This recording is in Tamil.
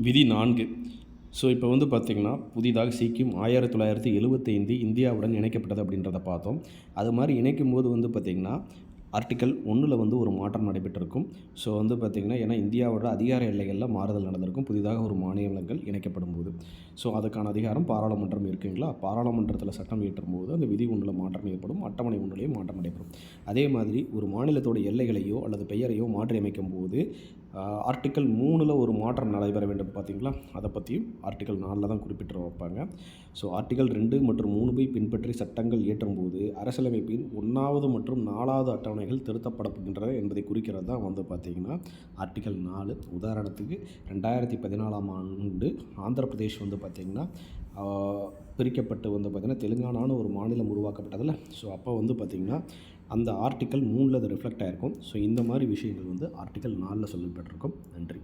விதி 4. ஸோ இப்போ வந்து பார்த்திங்கன்னா, புதிதாக சிக்கிம் 1975 இந்தியாவுடன் இணைக்கப்பட்டது அப்படின்றத பார்த்தோம். அது மாதிரி இணைக்கும்போது வந்து பார்த்திங்கன்னா, ஆர்டிக்கல் 1ல் வந்து ஒரு மாற்றம் நடைபெற்றிருக்கும். ஸோ வந்து பார்த்திங்கன்னா, ஏன்னா இந்தியாவோட அதிகார எல்லைகளில் மாறுதல் நடந்திருக்கும். புதிதாக ஒரு மாநிலங்கள் இணைக்கப்படும்போது. ஸோ அதுக்கான அதிகாரம் பாராளுமன்றம் இருக்குங்களா, பாராளுமன்றத்தில் சட்டம் இயற்றும்போது அந்த விதி 1ல் மாற்றம் ஏற்படும். அட்டவணை 1லேயும் மாற்றம் நடைபெறும். அதே மாதிரி ஒரு மாநிலத்தோட எல்லைகளையோ அல்லது பெயரையோ மாற்றி அமைக்கும்போது ஆர்டிக்கல் 3ல் ஒரு மாற்றம் நடைபெற வேண்டும் பார்த்தீங்களா, அதை பற்றியும் ஆர்டிக்கல் 4ல் தான் குறிப்பிட்டு வைப்பாங்க. ஸோ ஆர்டிக்கல் 2 மற்றும் 3 பின்பற்றி சட்டங்கள் இயற்றும்போது அரசியலமைப்பின் 1வது மற்றும் 4வது அட்டவணைகள் திருத்தப்படப்படுகின்றன என்பதை குறிக்கிறது தான் வந்து பார்த்திங்கன்னா ஆர்டிக்கல் 4. உதாரணத்துக்கு 2014ஆம் ஆண்டு ஆந்திர பிரதேஷ் வந்து பார்த்திங்கன்னா பிரிக்கப்பட்டு வந்து பார்த்திங்கன்னா தெலுங்கானான்னு ஒரு மாநிலம் உருவாக்கப்பட்டதில்ல. ஸோ அப்போ வந்து பார்த்திங்கன்னா அந்த ஆர்டிக்கல் 3ல் அது ரிஃப்ளெக்ட் ஆகிருக்கும். ஸோ இந்த மாதிரி விஷயங்கள் வந்து ஆர்டிக்கல் 4ல் சொல்லப்பட்டிருக்கும். நன்றி.